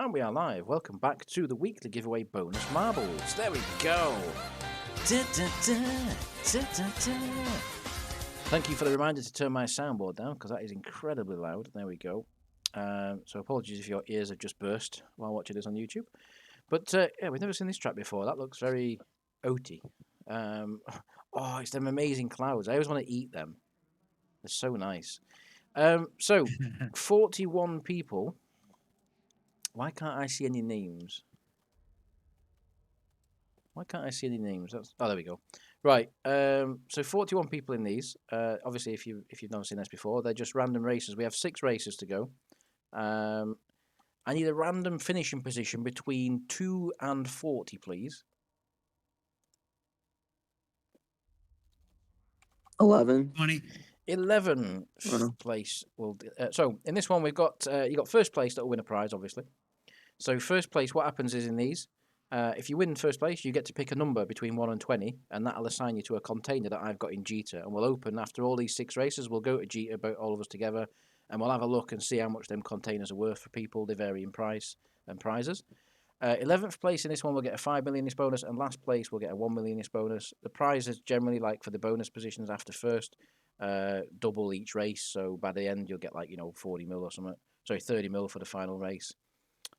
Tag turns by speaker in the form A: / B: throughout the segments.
A: And we are live. Welcome back to the weekly giveaway bonus marbles. There we go. Da, da, da, da, da, da. Thank you for the reminder to turn my soundboard down because that is incredibly loud. There we go. So apologies if your ears have just burst while watching this on YouTube. But yeah, we've never seen this track before. That looks very oaty. Oh, it's them amazing clouds. I always want to eat them. They're so nice. So 41 people. Why can't I see any names? Why can't I see any names? Oh, there we go. Right. So 41 people in these. Obviously, if you've never seen this before, they're just random races. We have 6 races to go. I need a random finishing position between 2 and 40, please.
B: 11.
C: 20.
A: 11th place. So in this one, we've got you got first place that will win a prize, obviously. So first place, what happens is in these, if you win first place, you get to pick a number between 1 and 20, and that'll assign you to a container that I've got in Jita. And we'll open after all these 6 races. We'll go to Jita, all of us together, and we'll have a look and see how much them containers are worth for people. They vary in price and prizes. 11th place in this one will get a 5 millionist bonus, and last place will get a 1 millionist bonus. The prizes generally, like for the bonus positions after first, double each race. So by the end, you'll get 40 mil or something. Sorry, 30 mil for the final race.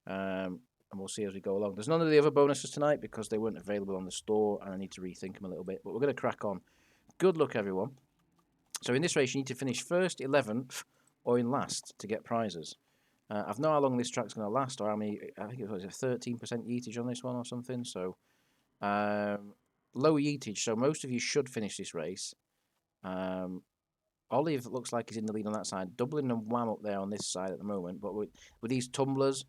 A: And we'll see as we go along. There's none of the other bonuses tonight because they weren't available on the store, and I need to rethink them a little bit. But we're going to crack on. Good luck, everyone. So in this race, you need to finish first, 11th, or in last to get prizes. I've know how long this track's going to last, or how many. I think it was a 13% yeetage on this one or something. So low yeetage. So most of you should finish this race. Olive looks like he's in the lead on that side. Dublin and Wham up there on this side at the moment. But with these tumblers,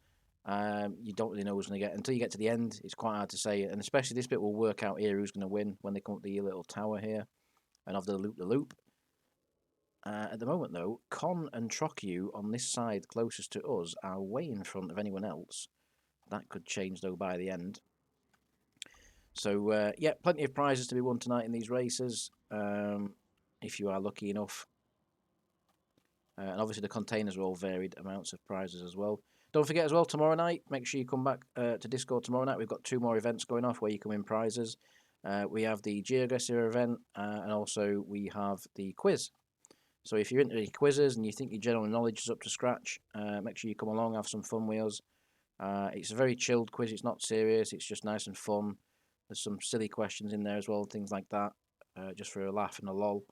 A: you don't really know who's going to get until you get to the end. It's quite hard to say, and especially this bit will work out here who's going to win when they come up the little tower here, and of the loop. At the moment, though, Con and Trockyu on this side closest to us are way in front of anyone else. That could change, though, by the end. So, yeah, plenty of prizes to be won tonight in these races, if you are lucky enough. And obviously the containers are all varied amounts of prizes as well. Don't forget as well, tomorrow night, make sure you come back to Discord tomorrow night. We've got 2 more events going off where you can win prizes. We have the GeoGuessr event, and also we have the quiz. So if you're into the quizzes and you think your general knowledge is up to scratch, make sure you come along, have some fun with us. It's a very chilled quiz. It's not serious. It's just nice and fun. There's some silly questions in there as well, things like that, just for a laugh and a lol.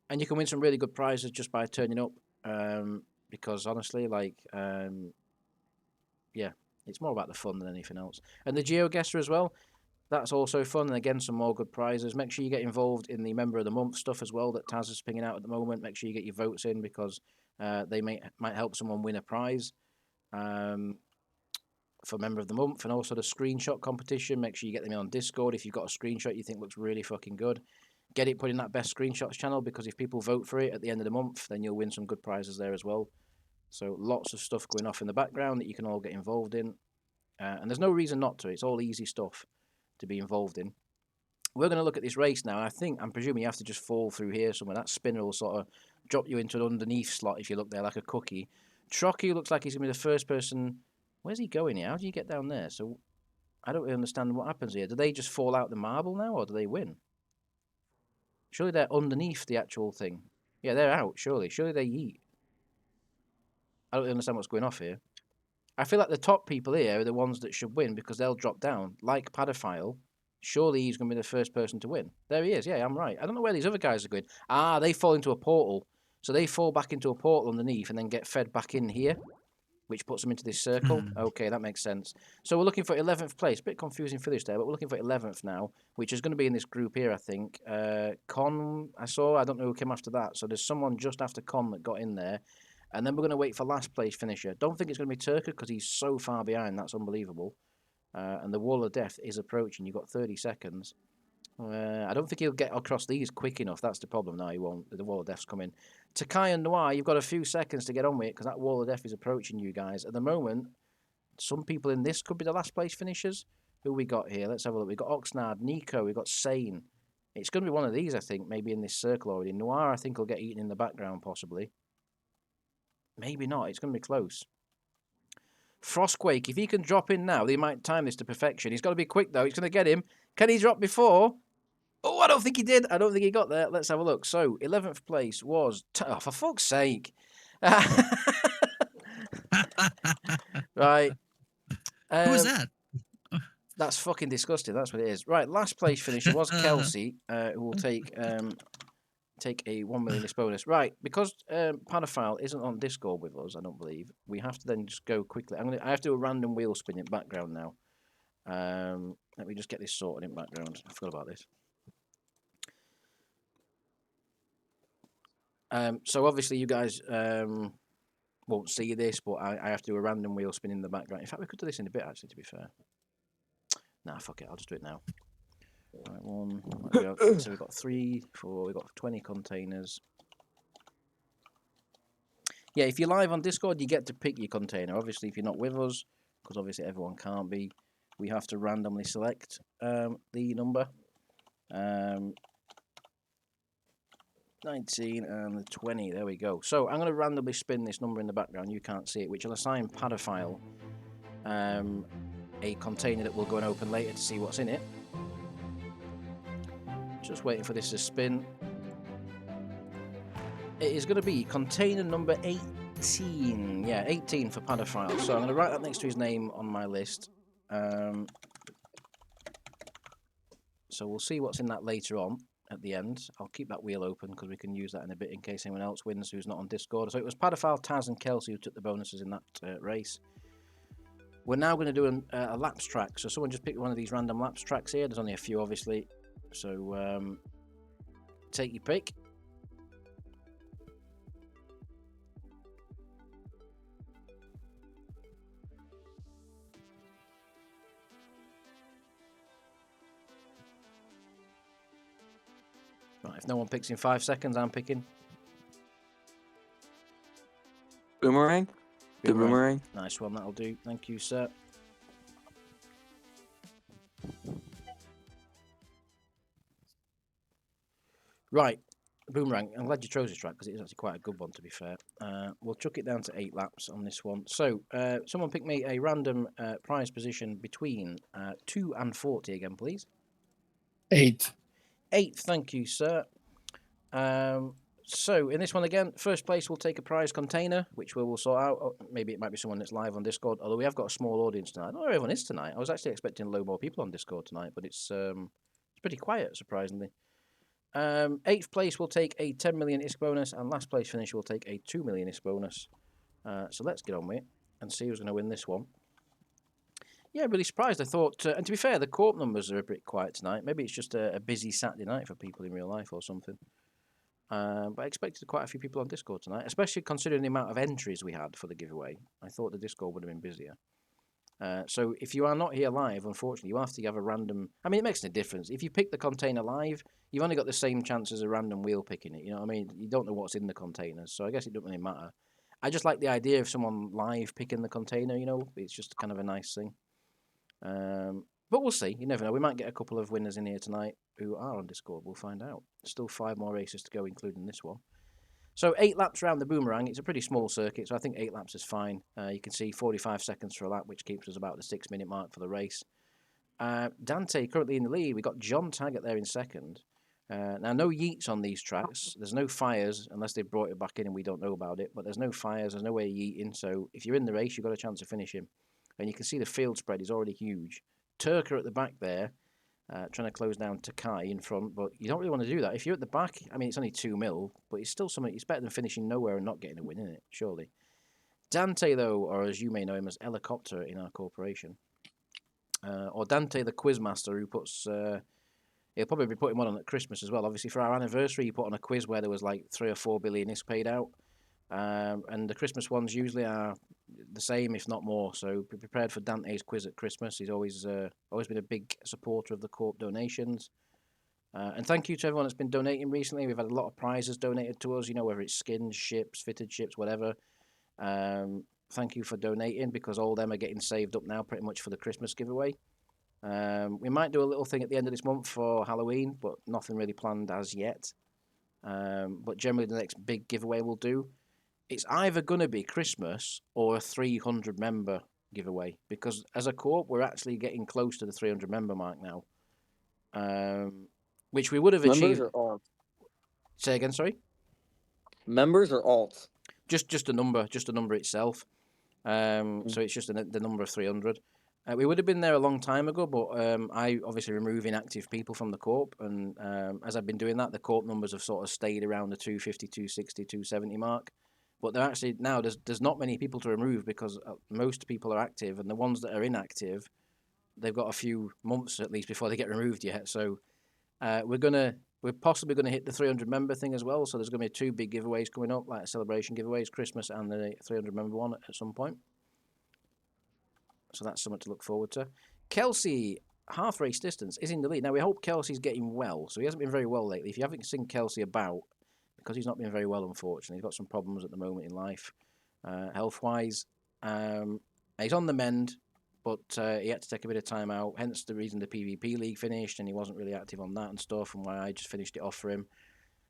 A: And you can win some really good prizes just by turning up, because honestly, yeah, it's more about the fun than anything else. And the GeoGuessr as well. That's also fun, and again, some more good prizes. Make sure you get involved in the Member of the Month stuff as well that Taz is pinging out at the moment. Make sure you get your votes in because they might help someone win a prize for Member of the Month. And also the screenshot competition. Make sure you get them in on Discord. If you've got a screenshot you think looks really fucking good, get it put in that Best Screenshots channel, because if people vote for it at the end of the month, then you'll win some good prizes there as well. So lots of stuff going off in the background that you can all get involved in. And there's no reason not to. It's all easy stuff to be involved in. We're going to look at this race now. I'm presuming you have to just fall through here somewhere. That spinner will sort of drop you into an underneath slot if you look there like a cookie. Trocky looks like he's going to be the first person. Where's he going here? How do you get down there? So I don't really understand what happens here. Do they just fall out the marble now, or do they win? Surely they're underneath the actual thing. Yeah, they're out, surely. Surely they eat. I don't really understand what's going off here. I feel like the top people here are the ones that should win because they'll drop down. Like Padophile, surely he's going to be the first person to win. There he is. Yeah, I'm right. I don't know where these other guys are going. They fall into a portal. So they fall back into a portal underneath and then get fed back in here, which puts them into this circle. Okay, that makes sense. So we're looking for 11th place. Bit confusing finish there, but we're looking for 11th now, which is going to be in this group here, I think. Con, I don't know who came after that. So there's someone just after Con that got in there. And then we're going to wait for last place finisher. Don't think it's going to be Turka because he's so far behind. That's unbelievable. And the wall of death is approaching. You've got 30 seconds. I don't think he'll get across these quick enough. That's the problem. No, he won't. The wall of death's coming. Takai and Noir, you've got a few seconds to get on with it because that wall of death is approaching you guys. At the moment, some people in this could be the last place finishers. Who we got here? Let's have a look. We've got Oxnard, Nico, we've got Sane. It's going to be one of these, I think, maybe in this circle already. Noir, I think, will get eaten in the background, possibly. Maybe not. It's going to be close. Frostquake, if he can drop in now, they might time this to perfection. He's got to be quick, though. He's going to get him. Can he drop before? Oh, I don't think he did. I don't think he got there. Let's have a look. So, 11th place was... Oh, for fuck's sake. Right.
B: Who was that?
A: That's fucking disgusting. That's what it is. Right, last place finisher was Kelsey, who will take a 1 million bonus. Right, because Panophile isn't on Discord with us, I don't believe, we have to then just go quickly. I have to do a random wheel spin in background now. Let me just get this sorted in background. I forgot about this. So obviously you guys won't see this, but I have to do a random wheel spin in the background. In fact, we could do this in a bit, actually, to be fair. Nah, fuck it. I'll just do it now. Right, one. So we've got 3, 4. We've got 20 containers. Yeah, if you're live on Discord, you get to pick your container. Obviously, if you're not with us, because obviously everyone can't be, we have to randomly select the number. 19 and the 20. There we go. So I'm going to randomly spin this number in the background. You can't see it, which will assign Padophile a container that we'll go and open later to see what's in it. Just waiting for this to spin. It is going to be container number 18. Yeah, 18 for Padophile. So I'm going to write that next to his name on my list. So we'll see what's in that later on at the end. I'll keep that wheel open because we can use that in a bit in case anyone else wins who's not on Discord. So it was Padophile, Taz and Kelsey who took the bonuses in that race. We're now going to do a laps track. So someone just pick one of these random laps tracks here. There's only a few, obviously. So take your pick. Right, if no one picks in 5 seconds, I'm picking.
C: Boomerang? The boomerang?
A: Nice one, that'll do. Thank you, sir. Right, boomerang. I'm glad you chose this track because it is actually quite a good one, to be fair. We'll chuck it down to 8 laps on this one. So, someone pick me a random prize position between 2 and 40 again, please.
D: 8.
A: 8, thank you, sir. So, in this one again, first place will take a prize container, which we will sort out. Oh, maybe it might be someone that's live on Discord, although we have got a small audience tonight. I don't know where everyone is tonight. I was actually expecting a load more people on Discord tonight, but it's pretty quiet, surprisingly. 8th place will take a 10 million ISK bonus, and last place finisher will take a 2 million ISK bonus. So let's get on with it and see who's going to win this one. Yeah, really surprised. I thought, and to be fair, the corp numbers are a bit quiet tonight. Maybe it's just a busy Saturday night for people in real life or something. But I expected quite a few people on Discord tonight, especially considering the amount of entries we had for the giveaway. I thought the Discord would have been busier. So if you are not here live, unfortunately, you have to have a random... I mean, it makes no difference. If you pick the container live, you've only got the same chance as a random wheel picking it. You know what I mean? You don't know what's in the containers, so I guess it doesn't really matter. I just like the idea of someone live picking the container, you know? It's just kind of a nice thing. But we'll see. You never know. We might get a couple of winners in here tonight who are on Discord. We'll find out. Still 5 more races to go, including this one. So 8 laps around the boomerang. It's a pretty small circuit, so I think 8 laps is fine. You can see 45 seconds for a lap, which keeps us about the 6-minute mark for the race. Dante currently in the lead. We got John Taggart there in second. Now, no yeets on these tracks. There's no fires, unless they brought it back in and we don't know about it. But there's no fires. There's no way yeeting. So if you're in the race, you've got a chance of finishing. And you can see the field spread is already huge. Turker at the back there, trying to close down Takai in front, but you don't really want to do that. If you're at the back, I mean, it's only 2 mil, but it's still something. It's better than finishing nowhere and not getting a win, isn't it? Surely. Dante, though, or as you may know him as Helicopter in our corporation, or Dante the Quizmaster, who puts. He'll probably be putting one on at Christmas as well. Obviously, for our anniversary, he put on a quiz where there was like 3 or 4 billion is paid out. And the Christmas ones usually are the same, if not more. So be prepared for Dante's quiz at Christmas. He's always been a big supporter of the Corp donations. And thank you to everyone that's been donating recently. We've had a lot of prizes donated to us, you know, whether it's skins, ships, fitted ships, whatever. Thank you for donating, because all them are getting saved up now pretty much for the Christmas giveaway. We might do a little thing at the end of this month for Halloween, but nothing really planned as yet. But generally the next big giveaway we'll do, it's either going to be Christmas or a 300 member giveaway, because as a corp, we're actually getting close to the 300 member mark now, which we would have
C: Members
A: achieved.
C: or alt?
A: Say again, sorry.
C: Members or alt?
A: Just a number itself. So it's just the number of 300. We would have been there a long time ago, but I obviously remove inactive people from the corp, and as I've been doing that, the corp numbers have sort of stayed around the 250, 260, 270 mark. But they're actually now there's not many people to remove because most people are active, and the ones that are inactive, they've got a few months at least before they get removed yet. So we're possibly gonna hit the 300 member thing as well. So there's gonna be 2 big giveaways coming up, like celebration giveaways, Christmas and the 300 member one at some point. So that's something to look forward to. Kelsey, half race distance, is in the lead. Now, we hope Kelsey's getting well. So he hasn't been very well lately. If you haven't seen Kelsey about, because he's not been very well, unfortunately. He's got some problems at the moment in life, health-wise. He's on the mend, but he had to take a bit of time out. Hence the reason the PvP League finished, and he wasn't really active on that and stuff, and why I just finished it off for him.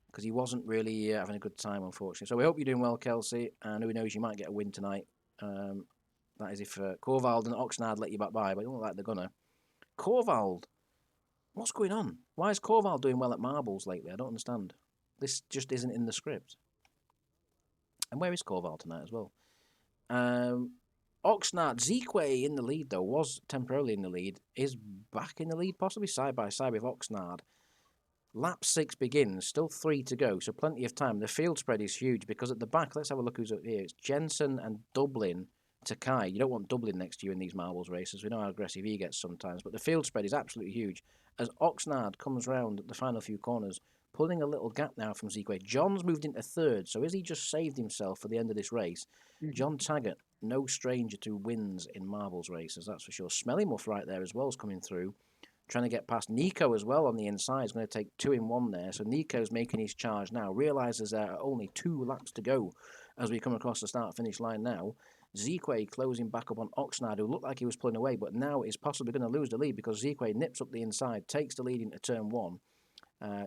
A: Because he wasn't really having a good time, unfortunately. So we hope you're doing well, Kelsey. And who knows, you might get a win tonight. That is if Korvald and Oxnard let you back by, but it don't look like they're gonna. Korvald, what's going on? Why is Korvald doing well at marbles lately? I don't understand. This just isn't in the script. And where is Korvald tonight as well? Oxnard, Zeekway in the lead though, was temporarily in the lead, is back in the lead, possibly side by side with Oxnard. Lap 6 begins, still 3 to go, so plenty of time. The field spread is huge because at the back, let's have a look who's up here. It's Jensen and Dublin. Takai. You don't want Dublin next to you in these marbles races. We know how aggressive he gets sometimes, but the field spread is absolutely huge. As Oxnard comes round the final few corners, pulling a little gap now from Zeekway. John's moved into 3rd, so has he just saved himself for the end of this race? John Taggart, no stranger to wins in marbles races, that's for sure. Smelly Muff right there as well is coming through, trying to get past Nico as well on the inside. He's going to take 2 in 1 there, so Nico's making his charge now. Realises there are only 2 laps to go as we come across the start-finish line now. Zeekway closing back up on Oxnard, who looked like he was pulling away, but now is possibly going to lose the lead because Zeekway nips up the inside, takes the lead into turn 1.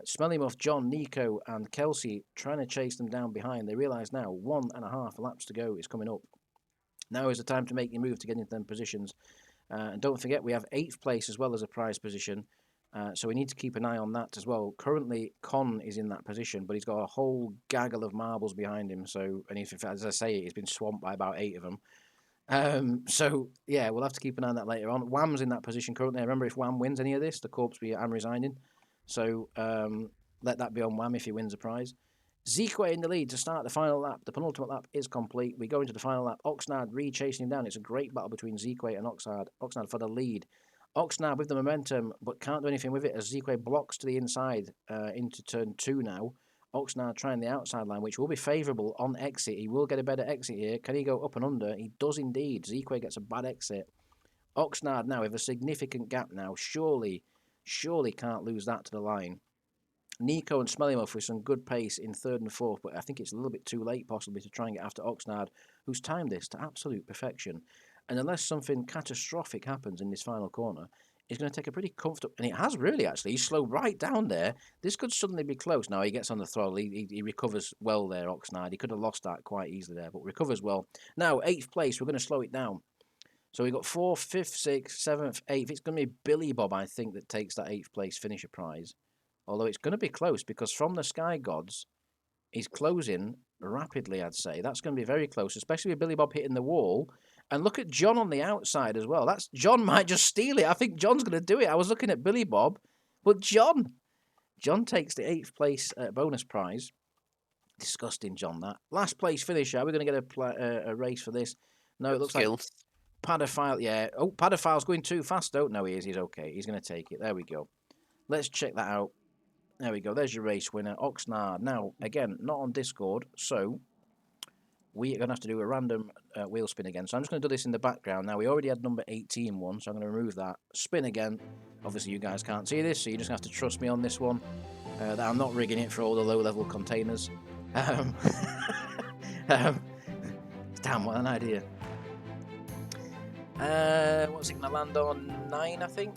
A: Smelly Muff, John, Nico, and Kelsey trying to chase them down behind. They realise now 1.5 laps to go is coming up. Now is the time to make your move to get into them positions. And don't forget, we have 8th place as well as a prize position. So we need to keep an eye on that as well. Currently, Con is in that position, but he's got a whole gaggle of marbles behind him. So, and if, as I say, he's been swamped by about 8 of them. So, yeah, we'll have to keep an eye on that later on. Wham's in that position currently. Remember, if Wham wins any of this, the corpse I'm resigning. So, let that be on Wham if he wins a prize. Zeekway in the lead to start the final lap. The penultimate lap is complete. We go into the final lap. Oxnard re-chasing him down. It's a great battle between Zeekway and Oxnard. Oxnard for the lead. Oxnard with the momentum, but can't do anything with it as Zeekway blocks to the inside into turn 2 now. Oxnard trying the outside line, which will be favourable on exit. He will get a better exit here. Can he go up and under? He does indeed. Zeekway gets a bad exit. Oxnard now with a significant gap now. Surely can't lose that to the line. Nico and Smelly Muff with some good pace in 3rd and 4th, but I think it's a little bit too late possibly to try and get after Oxnard, who's timed this to absolute perfection. And unless something catastrophic happens in this final corner, it's going to take a pretty comfortable... And it has really, actually. He's slowed right down there. This could suddenly be close. Now, he gets on the throttle. He recovers well there, Oxnard. He could have lost that quite easily there, but recovers well. Now, 8th place, we're going to slow it down. So we've got 4th, 5th, 6th, 7th, 8th. It's going to be Billy Bob, I think, that takes that 8th place finisher prize. Although it's going to be close, because from the Sky Gods, he's closing rapidly, I'd say. That's going to be very close, especially with Billy Bob hitting the wall. And look at John on the outside as well. John might just steal it. I think John's going to do it. I was looking at Billy Bob, but John takes the 8th place bonus prize. Disgusting, John, that. Last place finisher. Are we going to get a race for this? No, it looks like Padophile. Yeah. Oh, Padophile's going too fast, though. No, he is. He's okay. He's going to take it. There we go. Let's check that out. There we go. There's your race winner, Oxnard. Now, again, not on Discord, so we are going to have to do a random wheel spin again. So I'm just going to do this in the background. Now, we already had number 18 one, so I'm going to remove that. Spin again. Obviously, you guys can't see this, so you just have to trust me on this one. That I'm not rigging it for all the low-level containers. Damn, what an idea. What's it going to land on? 9, I think?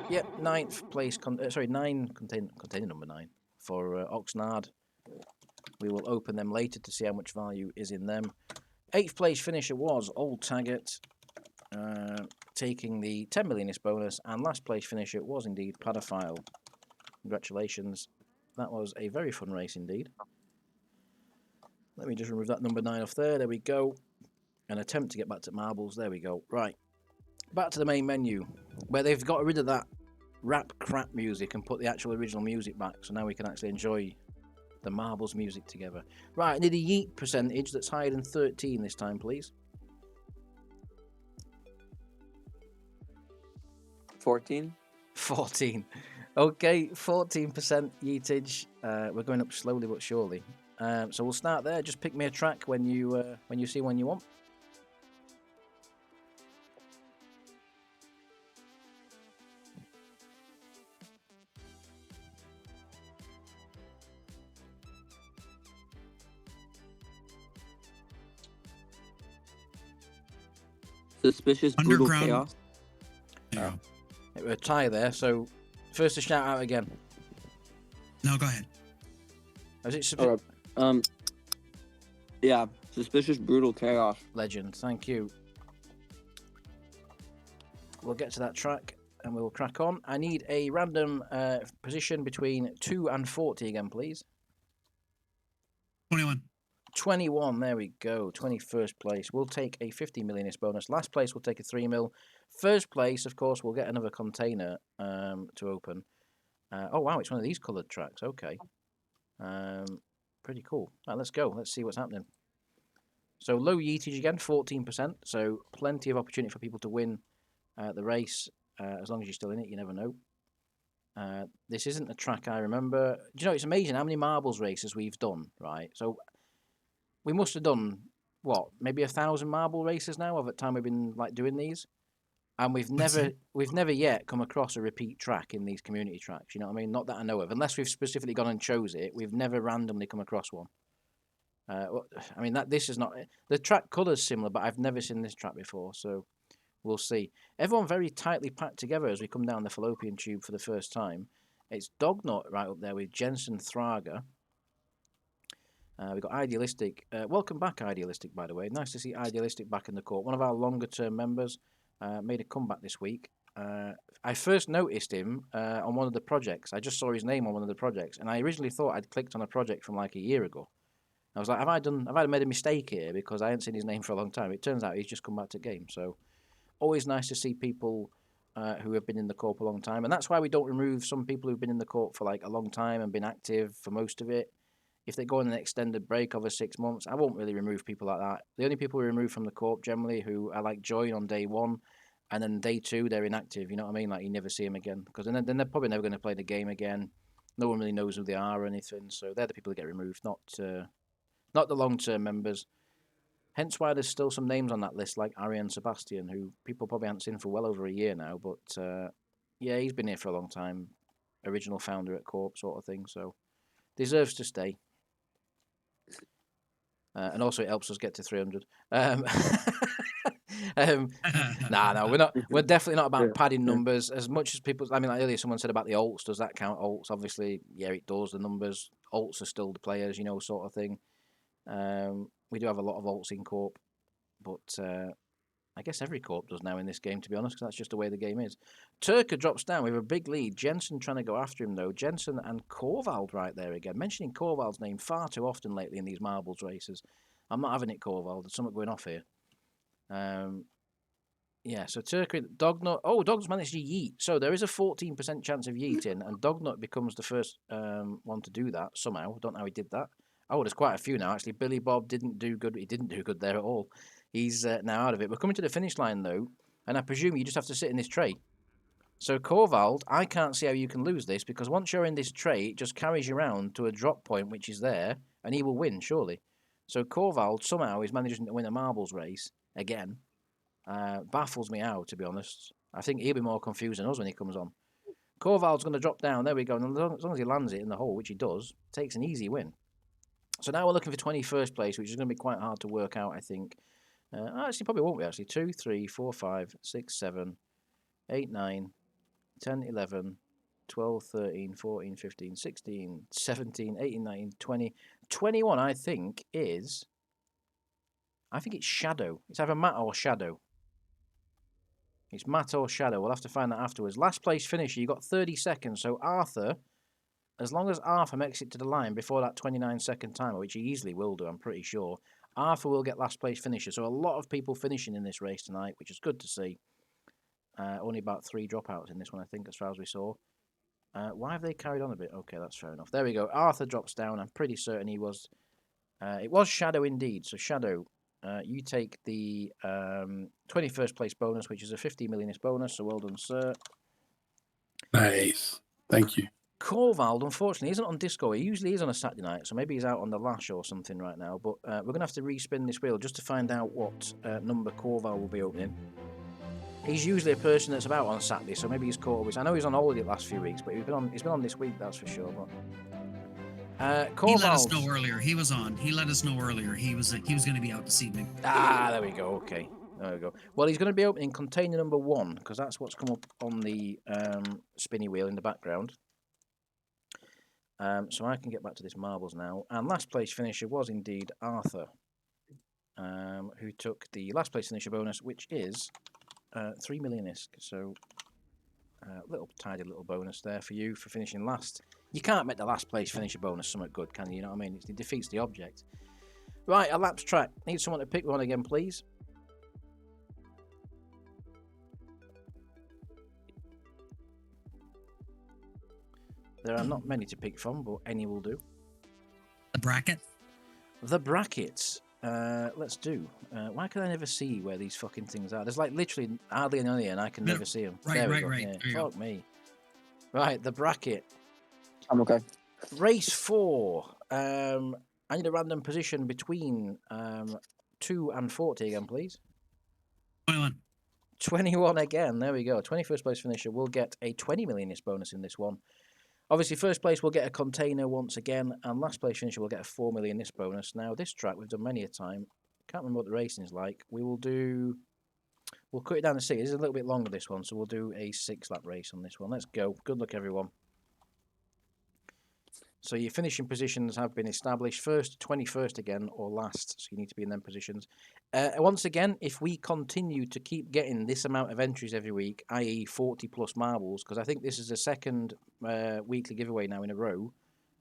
A: Yep, 9th place. Container number 9 for Oxnard. We will open them later to see how much value is in them. 8th place finisher was Old Taggart. taking the 10 millionist bonus, and last place finisher was indeed Padophile. Congratulations. That was a very fun race indeed. Let me just remove that number 9 off there. There we go. An attempt to get back to marbles. There we go. Right. Back to the main menu, where they've got rid of that rap crap music and put the actual original music back. So now we can actually enjoy the marbles music together. Right, I need a yeet percentage that's higher than 13 this time, please.
C: 14.
A: 14. Okay, 14% yeetage. We're going up slowly but surely. So we'll start there. Just pick me a track when you see one you want.
C: Suspicious Brutal
B: Underground.
C: Chaos.
B: There you go.
A: We're a tie there. So first a shout out again.
B: No, go ahead.
A: Is it
C: Alright. Yeah, Suspicious Brutal Chaos.
A: Legend? Thank you. We'll get to that track and we'll crack on. I need a random position between 2 and 40 again, please.
B: 21.
A: 21, there we go. 21st place. We'll take a 50 millionist bonus. Last place, we'll take a 3 mil. First place, of course, we'll get another container to open. Oh, wow, it's one of these coloured tracks. Okay. Pretty cool. Right, let's go. Let's see what's happening. So low yeetage again, 14%. So plenty of opportunity for people to win the race. As long as you're still in it, you never know. This isn't a track I remember. Do you know, it's amazing how many marbles races we've done, right? So we must have done, what, maybe 1,000 marble races now over the time we've been like doing these. And we've never yet come across a repeat track in these community tracks, you know what I mean? Not that I know of. Unless we've specifically gone and chose it, we've never randomly come across one. I mean, this is not... The track colour's similar, but I've never seen this track before, so we'll see. Everyone very tightly packed together as we come down the fallopian tube for the first time. It's Dognut right up there with Jensen Thrager. We've got Idealistic. Welcome back, Idealistic, by the way. Nice to see Idealistic back in the court. One of our longer-term members made a comeback this week. I first noticed him on one of the projects. I just saw his name on one of the projects, and I originally thought I'd clicked on a project from like a year ago. I was like, have I made a mistake here because I hadn't seen his name for a long time? It turns out he's just come back to game. So always nice to see people who have been in the corp a long time, and that's why we don't remove some people who've been in the corp for like a long time and been active for most of it. If they go on an extended break over 6 months, I won't really remove people like that. The only people we remove from the corp generally who I like join on day 1, and then day 2 they're inactive. You know what I mean? Like you never see them again because then they're probably never going to play the game again. No one really knows who they are or anything. So they're the people that get removed, not the long-term members. Hence why there's still some names on that list like Arian Sebastian, who people probably haven't seen for well over a year now. But yeah, he's been here for a long time. Original founder at Corp sort of thing. So deserves to stay. And also it helps us get to 300. Nah, we're definitely not about padding numbers as much as people. I mean, like earlier someone said about the alts. Does that count alts? Obviously, yeah, it does. The numbers, alts are still the players, you know, sort of thing. We do have a lot of alts in Corp, but I guess every Corp does now in this game, to be honest, because that's just the way the game is. Turka drops down with a big lead. Jensen trying to go after him, though. Jensen and Korvald right there again. Mentioning Korvald's name far too often lately in these marbles races. I'm not having it, Korvald. There's something going off here. Yeah, so Turka, Dognut. Oh, Dognut's managed to yeet. So there is a 14% chance of yeeting, and Dognut becomes the first one to do that somehow. I don't know how he did that. Oh, there's quite a few now, actually. Billy Bob didn't do good. He didn't do good there at all. He's now out of it. We're coming to the finish line, though, and I presume you just have to sit in this tray. So, Korvald, I can't see how you can lose this, because once you're in this tray, it just carries you around to a drop point, which is there, and he will win, surely. So, Korvald somehow is managing to win a marbles race, again. Baffles me out, to be honest. I think he'll be more confused than us when he comes on. Korvald's going to drop down. There we go. And as long as he lands it in the hole, which he does, takes an easy win. So now we're looking for 21st place, which is going to be quite hard to work out, I think. Actually, probably won't be, actually. 2, 3, 4, 5, 6, 7, 8, 9, 10, 11, 12, 13, 14, 15, 16, 17, 18, 19, 20. 21, I think, is... I think it's Shadow. It's either Matt or Shadow. It's Matt or Shadow. We'll have to find that afterwards. Last place finisher, you got 30 seconds. So Arthur, as long as Arthur makes it to the line before that 29-second timer, which he easily will do, I'm pretty sure, Arthur will get last place finisher. So a lot of people finishing in this race tonight, which is good to see. Only about 3 dropouts in this one, I think, as far as we saw. Why have they carried on a bit? Okay, that's fair enough. There we go. Arthur drops down. I'm pretty certain he was... it was Shadow indeed. So Shadow, you take the 21st place bonus, which is a 50 millionist bonus. So well done, sir.
D: Nice. Thank you.
A: Corvald, unfortunately, isn't on Discord. He usually is on a Saturday night, so maybe he's out on the lash or something right now. But we're going to have to respin this wheel just to find out what number Corval will be opening. He's usually a person that's about on Saturday, so maybe he's caught up. I know he's on holiday the last few weeks, but he's been on this week, that's for sure. But
B: He let us know earlier. He was on. He let us know earlier. He was going to be out this evening.
A: There we go. Okay, there we go. Well, he's going to be opening container number 1 because that's what's come up on the spinny wheel in the background. So I can get back to this marbles now. And last place finisher was indeed Arthur, who took the last place finisher bonus, which is 3 million ISK. So tidy little bonus there for you for finishing last. You can't make the last place finisher bonus something good, can you? You know what I mean? It defeats the object. Right, a laps track. Need someone to pick one again, please. There are not many to pick from, but any will do.
B: The bracket?
A: The brackets. Let's do. Why can I never see where these fucking things are? There's like literally hardly any, and I can never see them.
B: Right.
A: Yeah, fuck me. Right, the bracket.
C: I'm okay.
A: Race 4. I need a random position between 2 and 40 again, please.
B: 21.
A: 21 again. There we go. 21st place finisher will get a 20 millionist bonus in this one. Obviously, first place will get a container once again, and last place finisher will get a 4 millionist bonus. Now, this track we've done many a time. Can't remember what the racing is like. We'll cut it down to 6. This is a little bit longer, this one, so we'll do a 6-lap race on this one. Let's go. Good luck, everyone. So your finishing positions have been established. First, 21st again, or last. So you need to be in them positions. Once again, if we continue to keep getting this amount of entries every week, i.e. 40 plus marbles, because I think this is the second weekly giveaway now in a row,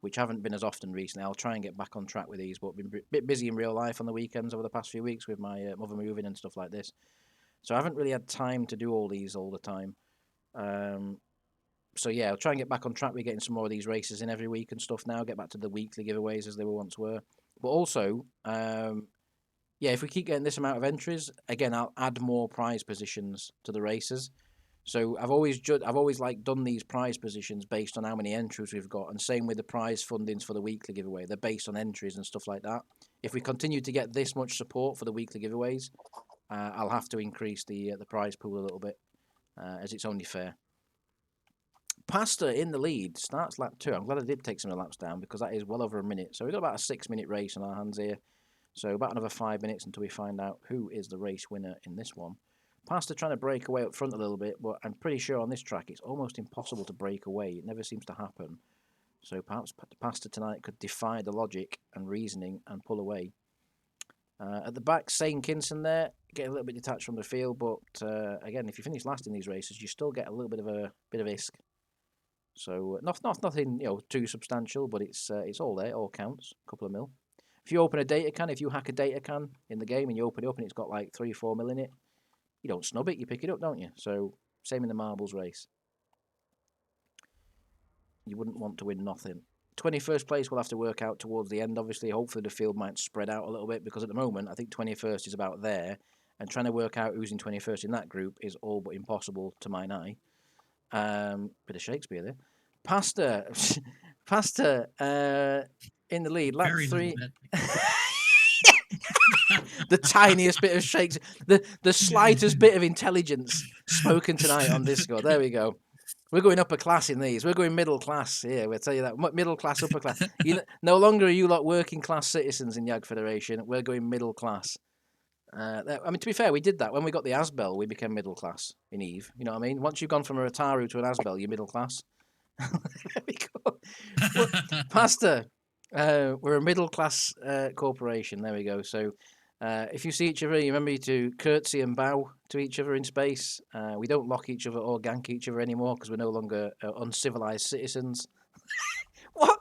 A: which haven't been as often recently. I'll try and get back on track with these, but been a bit busy in real life on the weekends over the past few weeks with my mother moving and stuff like this. So I haven't really had time to do all these all the time. So yeah, I'll try and get back on track. We're getting some more of these races in every week and stuff now. Get back to the weekly giveaways as they once were. But also, yeah, if we keep getting this amount of entries, again, I'll add more prize positions to the races. So I've always done these prize positions based on how many entries we've got, and same with the prize fundings for the weekly giveaway. They're based on entries and stuff like that. If we continue to get this much support for the weekly giveaways, I'll have to increase the prize pool a little bit, as it's only fair. Pasta in the lead, starts lap 2. I'm glad I did take some of the laps down because that is well over a minute. So we've got about a 6-minute race on our hands here. So about another 5 minutes until we find out who is the race winner in this one. Pasta trying to break away up front a little bit, but I'm pretty sure on this track it's almost impossible to break away. It never seems to happen. So perhaps Pasta tonight could defy the logic and reasoning and pull away. At the back, Sane Kinson there, getting a little bit detached from the field, but again, if you finish last in these races, you still get a little bit of ISK. So nothing too substantial, but it's all there, it all counts. A couple of mil. If you open a data can, if you hack a data can in the game and you open it up and it's got like 3-4 mil in it, you don't snub it, you pick it up, don't you? So same in the marbles race. You wouldn't want to win nothing. 21st place we'll have to work out towards the end, obviously. Hopefully the field might spread out a little bit because at the moment I think 21st is about there, and trying to work out who's in 21st in that group is all but impossible to mine eye. Bit of Shakespeare there. Pasta in the lead. Lap 3. The tiniest bit of Shakespeare, the slightest bit of intelligence spoken tonight on Discord. There we go. We're going upper class in these. We're going middle class here. We'll tell you that. Middle class, upper class. No longer are you lot working class citizens in YAG Federation. We're going middle class. I mean, to be fair, we did that when we got the Asbel. We became middle class in Eve. You know what I mean? Once you've gone from a Rataru to an Asbel, you're middle class. There we go. Pasta. We're a middle class corporation. There we go. So If you see each other, you remember to curtsy and bow to each other in space. We don't lock each other or gank each other anymore because we're no longer uncivilized citizens. What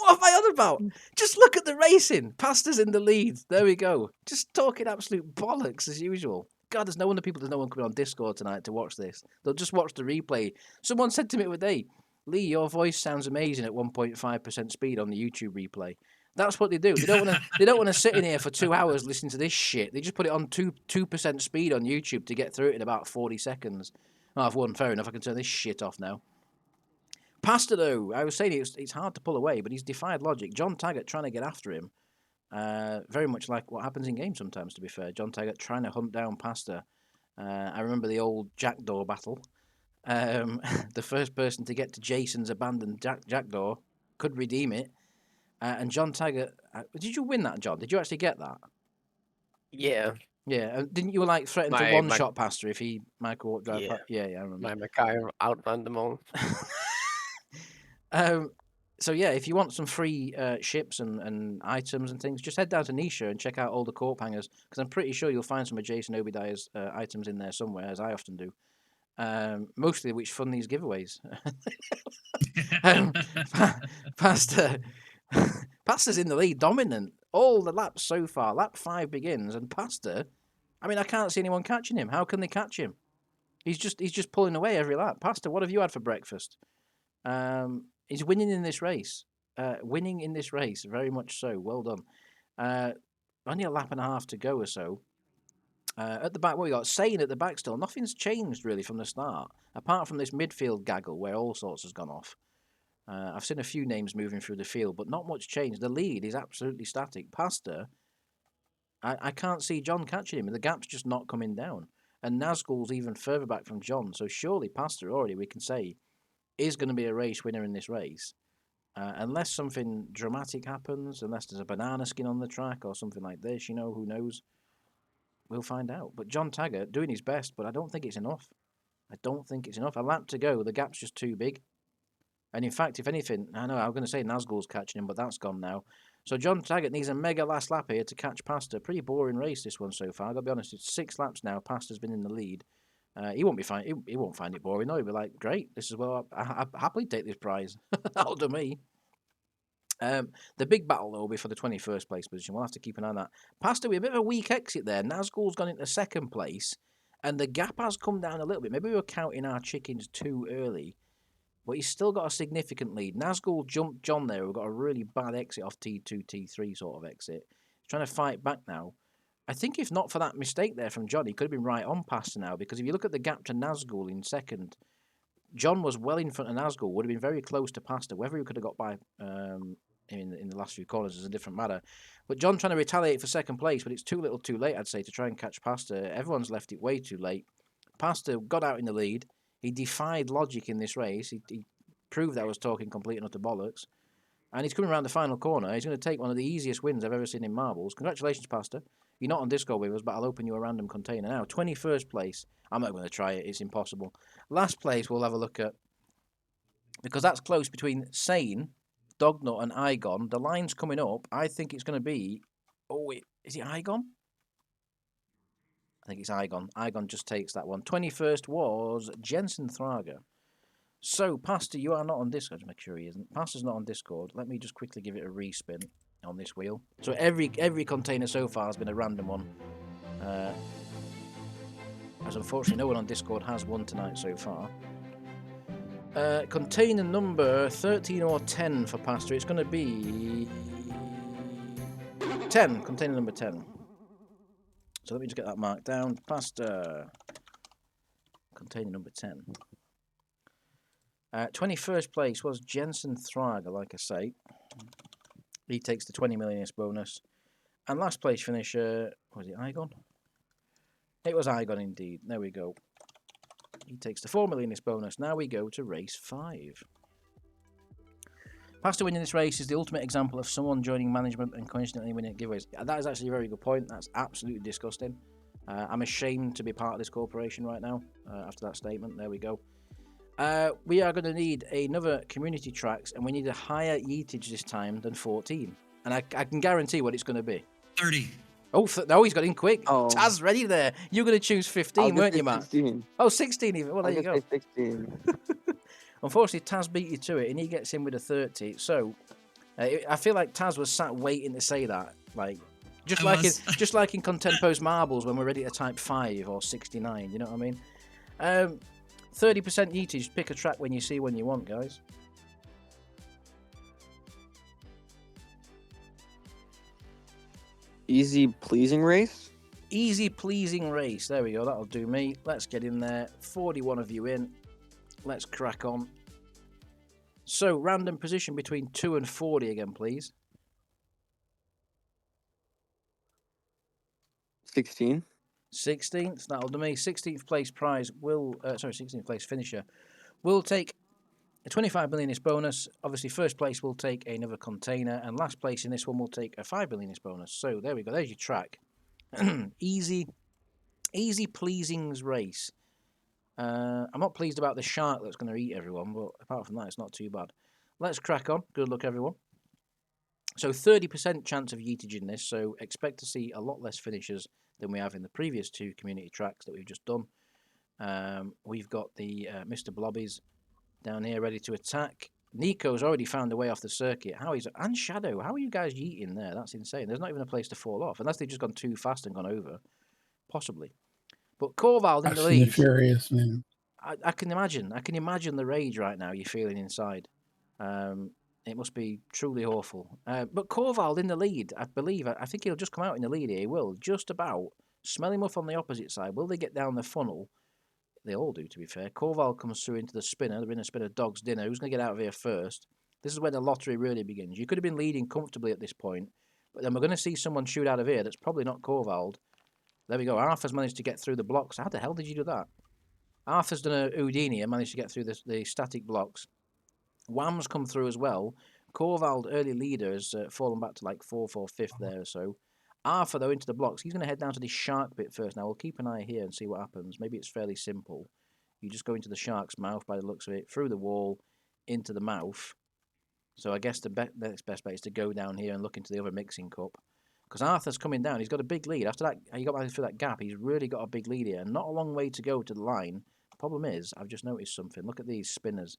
A: am I on about? Just look at the racing. Pasta's in the lead. There we go. Just talking absolute bollocks as usual. God, there's no one coming on Discord tonight to watch this. They'll just watch the replay. Someone said to me the other day, Lee, your voice sounds amazing at 1.5% speed on the YouTube replay. That's what they do. They don't want to sit in here for 2 hours listening to this shit. They just put it on 2% speed on YouTube to get through it in about 40 seconds. Oh, I've won. Fair enough. I can turn this shit off now. Pasta, though, I was saying it's hard to pull away, but he's defied logic. John Taggart trying to get after him. Very much like what happens in games sometimes, to be fair. John Taggart trying to hunt down Pasta. I remember the old Jackdaw battle. The first person to get to Jason's abandoned Jackdaw could redeem it. And John Taggart... did you win that, John? Did you actually get that?
E: Yeah.
A: Yeah. Didn't you, like, threaten to one-shot Pasta if he Michael drive
E: Yeah.
A: Yeah, I remember.
E: My Mackay outran them all.
A: So yeah, if you want some free ships and items and things, just head down to Nisha and check out all the corp hangers, because I'm pretty sure you'll find some of Jason Obadiah's items in there somewhere, as I often do. Mostly which fund these giveaways. Pasta's in the lead, dominant all the laps so far. Lap 5 begins, and Pasta, I mean, I can't see anyone catching him. How can they catch him? He's just pulling away every lap. Pasta, what have you had for breakfast? He's winning in this race. Very much so. Well done. Only a lap and a half to go or so. At the back, what we got? Sane at the back still. Nothing's changed really from the start, apart from this midfield gaggle where all sorts has gone off. I've seen a few names moving through the field, but not much change. The lead is absolutely static. Pasta, I can't see John catching him. The gap's just not coming down. And Nazgul's even further back from John, so surely Pasta already, we can say, is going to be a race winner in this race. Unless something dramatic happens, unless there's a banana skin on the track or something like this, who knows? We'll find out. But John Taggart doing his best, but I don't think it's enough. A lap to go, the gap's just too big. And in fact, if anything, I know I'm going to say Nazgul's catching him, but that's gone now. So John Taggart needs a mega last lap here to catch Pasta. Pretty boring race, this one so far. I've got to be honest, it's 6 laps now. Pasta's been in the lead. He won't find it boring. No, he'll be like, great, this is well, I happily take this prize. That'll do me. The big battle, though, will be for the 21st place position. We'll have to keep an eye on that. Pasta with a bit of a weak exit there. Nazgul's gone into 2nd place, and the gap has come down a little bit. Maybe we were counting our chickens too early, but he's still got a significant lead. Nazgul jumped John there, who got a really bad exit off T2, T3 sort of exit. He's trying to fight back now. I think if not for that mistake there from John, he could have been right on Pasta now, because if you look at the gap to Nazgul in 2nd, John was well in front of Nazgul, would have been very close to Pasta. Whether he could have got by in the last few corners is a different matter. But John trying to retaliate for 2nd place, but it's too little too late, I'd say, to try and catch Pasta. Everyone's left it way too late. Pasta got out in the lead. He defied logic in this race. He proved I was talking complete and utter bollocks. And he's coming around the final corner. He's going to take one of the easiest wins I've ever seen in marbles. Congratulations, Pasta. You're not on Discord with us, but I'll open you a random container now. 21st place. I'm not going to try it. It's impossible. Last place we'll have a look at, because that's close between Sane, Dognut and Igon. The line's coming up. I think it's going to be... Oh, wait. Is it Igon? I think it's Igon. Igon just takes that one. 21st was Jensen Thrager. So, Pasta, you are not on Discord. Just make sure he isn't. Pasta's not on Discord. Let me just quickly give it a respin on this wheel. So every container so far has been a random one. As unfortunately no one on Discord has won tonight so far. Container number 13 or 10 for Pasta. It's going to be 10. Container number 10. So let me just get that marked down. Pasta. Container number 10. 21st place was Jensen Thrager, like I say. He takes the 20 millionist bonus. And last place finisher, was it Igon? It was Igon indeed. There we go. He takes the 4 millionist bonus. Now we go to race 5. Pasta winning this race is the ultimate example of someone joining management and coincidentally winning giveaways. That is actually a very good point. That's absolutely disgusting. I'm ashamed to be part of this corporation right now after that statement. There we go. We are going to need another community tracks, and we need a higher yeetage this time than 14. And I can guarantee what it's going to be.
B: 30.
A: Oh, no, he's got in quick.
C: Oh.
A: Taz, ready there. You're going to choose
C: I
A: 15,
C: was gonna
A: weren't
C: say
A: you, Matt?
C: 16.
A: Oh, 16 even. Well,
C: I
A: there
C: was
A: you
C: gonna
A: go.
C: say 16.
A: Unfortunately, Taz beat you to it, and he gets in with a 30. So, I feel like Taz was sat waiting to say that. Like, just
B: I
A: like
B: was.
A: just like in Contempo's Marbles when we're ready to type 5 or 69. You know what I mean? 30% yeetage. Pick a track when you see one you want, guys.
C: Easy pleasing race.
A: Easy pleasing race. There we go. That'll do me. Let's get in there. 41 of you in. Let's crack on. So, random position between 2 and 40 again, please.
C: 16.
A: 16th. That'll do me. 16th place prize will... 16th place finisher will take a 25 millionist bonus. Obviously, first place will take another container, and last place in this one will take a 5 millionist bonus. So, there we go. There's your track. Easy pleasings race. I'm not pleased about the shark that's going to eat everyone, but apart from that, it's not too bad. Let's crack on. Good luck, everyone. So 30% chance of yeetage in this, so expect to see a lot less finishers than we have in the previous 2 community tracks that we've just done. We've got the Mr. Blobbies down here ready to attack. Nico's already found a way off the circuit. And Shadow, how are you guys yeeting there? That's insane. There's not even a place to fall off, unless they've just gone too fast and gone over. Possibly. But Corval in the
D: Fast and the
A: lead.
D: Furious, man.
A: I can imagine the rage right now you're feeling inside. It must be truly awful. But Corval in the lead, I believe. I think he'll just come out in the lead here. He will, just about. Smell him off on the opposite side. Will they get down the funnel? They all do, to be fair. Corval comes through into the spinner. They're in a spinner dog's dinner. Who's going to get out of here first? This is where the lottery really begins. You could have been leading comfortably at this point, but then we're going to see someone shoot out of here that's probably not Corval. There we go. Arthur's managed to get through the blocks. How the hell did you do that? Arthur's done a Houdini and managed to get through the static blocks. Wham's come through as well. Corval, early leader, has fallen back to like 4th or 5th there or so. Arthur, though, into the blocks. He's going to head down to this shark bit first. Now, we'll keep an eye here and see what happens. Maybe it's fairly simple. You just go into the shark's mouth by the looks of it, through the wall, into the mouth. So I guess the next best bet is to go down here and look into the other mixing cup. Because Arthur's coming down. He's got a big lead. After that, he got through that gap. He's really got a big lead here. Not a long way to go to the line. Problem is, I've just noticed something. Look at these spinners.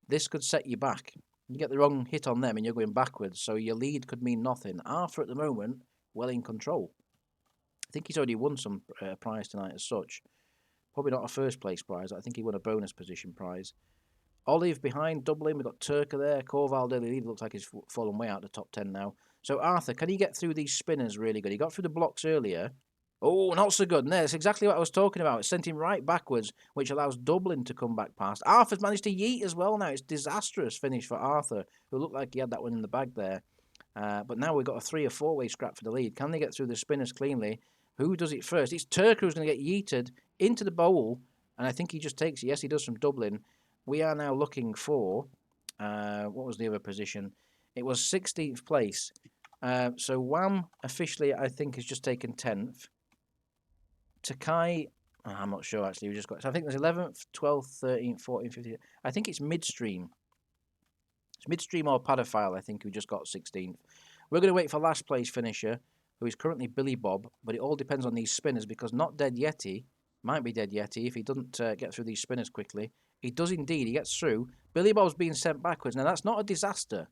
A: This could set you back. You get the wrong hit on them and you're going backwards. So your lead could mean nothing. Arthur, at the moment, well in control. I think he's already won some prize tonight as such. Probably not a first place prize. I think he won a bonus position prize. Olive behind, doubling. We've got Turka there. Corval early lead. Looks like he's fallen way out of the top 10 now. So Arthur, can he get through these spinners really good? He got through the blocks earlier. Oh, not so good. No, that's exactly what I was talking about. It sent him right backwards, which allows Dublin to come back past. Arthur's managed to yeet as well now. It's disastrous finish for Arthur, who looked like he had that one in the bag there. But now we've got a 3 or 4-way scrap for the lead. Can they get through the spinners cleanly? Who does it first? It's Turka who's going to get yeeted into the bowl, and I think he just takes it. Yes, he does from Dublin. We are now looking for, what was the other position? It was 16th place. So Wham officially, I think, has just taken 10th. Takai, I'm not sure actually. We just got. So I think there's 11th, 12th, 13th, 14th, 15th. I think it's midstream. It's midstream or Padophile. I think who just got 16th. We're going to wait for last place finisher, who is currently Billy Bob. But it all depends on these spinners because not Dead Yeti might be Dead Yeti if he doesn't get through these spinners quickly. He does indeed. He gets through. Billy Bob's being sent backwards. Now that's not a disaster.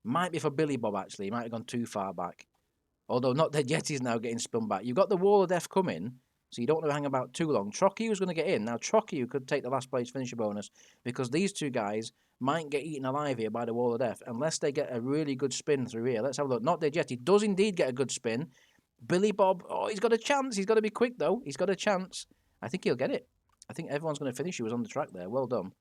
A: Might be for Billy Bob actually. He might have gone too far back. Although not Dead Yeti's now getting spun back. You've got the Wall of Death coming, so you don't want to hang about too long. Trocky was going to get in. Now Trocky could take the last place finisher bonus because these two guys might get eaten alive here by the Wall of Death unless they get a really good spin through here. Let's have a look. Not Dead Yeti does indeed get a good spin. Billy Bob, oh, he's got a chance. He's got to be quick though. He's got a chance. I think he'll get it. I think everyone's going to finish. He was on the track there. Well done.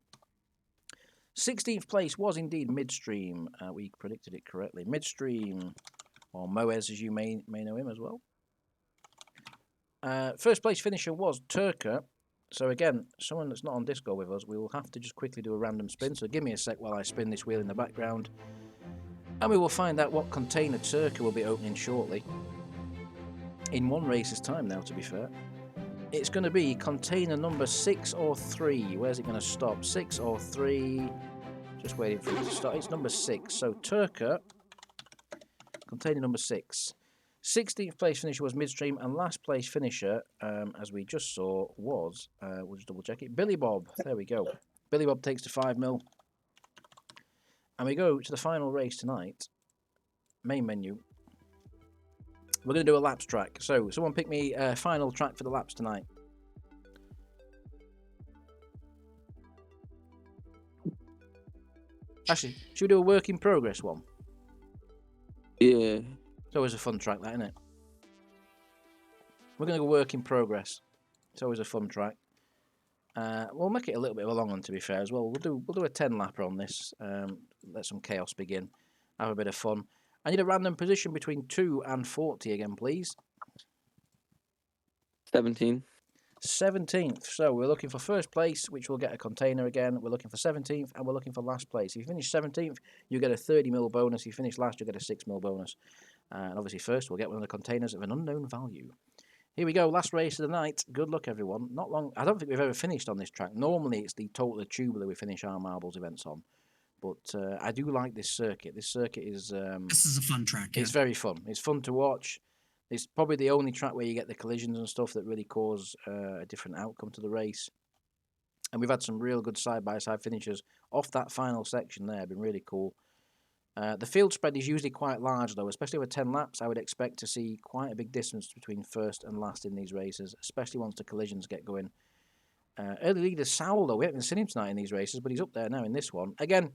A: 16th place was indeed Midstream. We predicted it correctly. Midstream, or Moez as you may know him as well. First place finisher was Turka. So again, someone that's not on Discord with us, we will have to just quickly do a random spin. So give me a sec while I spin this wheel in the background. And we will find out what container Turka will be opening shortly. In one race's time now, to be fair. It's going to be container number 6 or 3. Where's it going to stop? 6 or 3. Just waiting for it to start. It's number 6. So Turka, container number 6. 16th place finisher was Midstream, and last place finisher, as we just saw, was, we'll just double check it, Billy Bob. There we go. Billy Bob takes to 5 mil. And we go to the final race tonight. Main menu. We're going to do a laps track. So, someone pick me a final track for the laps tonight. Actually, should we do a work in progress one?
C: Yeah.
A: It's always a fun track, that, isn't it? We're going to go work in progress. It's always a fun track. We'll make it a little bit of a long one, to be fair, as well. We'll do a 10 lapper on this. Let some chaos begin. Have a bit of fun. I need a random position between 2 and 40 again, please.
C: 17.
A: 17th. So we're looking for first place, which will get a container again. We're looking for 17th, and we're looking for last place. If you finish 17th, you get a 30 mil bonus. If you finish last, you get a 6 mil bonus. And obviously, first, we'll get one of the containers of an unknown value. Here we go, last race of the night. Good luck, everyone. Not long. I don't think we've ever finished on this track. Normally, it's the Total Tubular we finish our marbles events on. But I do like this circuit. This circuit is...
B: This is a fun track. Yeah.
A: It's very fun. It's fun to watch. It's probably the only track where you get the collisions and stuff that really cause a different outcome to the race. And we've had some real good side-by-side finishes off that final section there. Been really cool. The field spread is usually quite large, though, especially with 10 laps. I would expect to see quite a big distance between first and last in these races, especially once the collisions get going. Early leader Sowell, though, we haven't seen him tonight in these races, but he's up there now in this one. Again,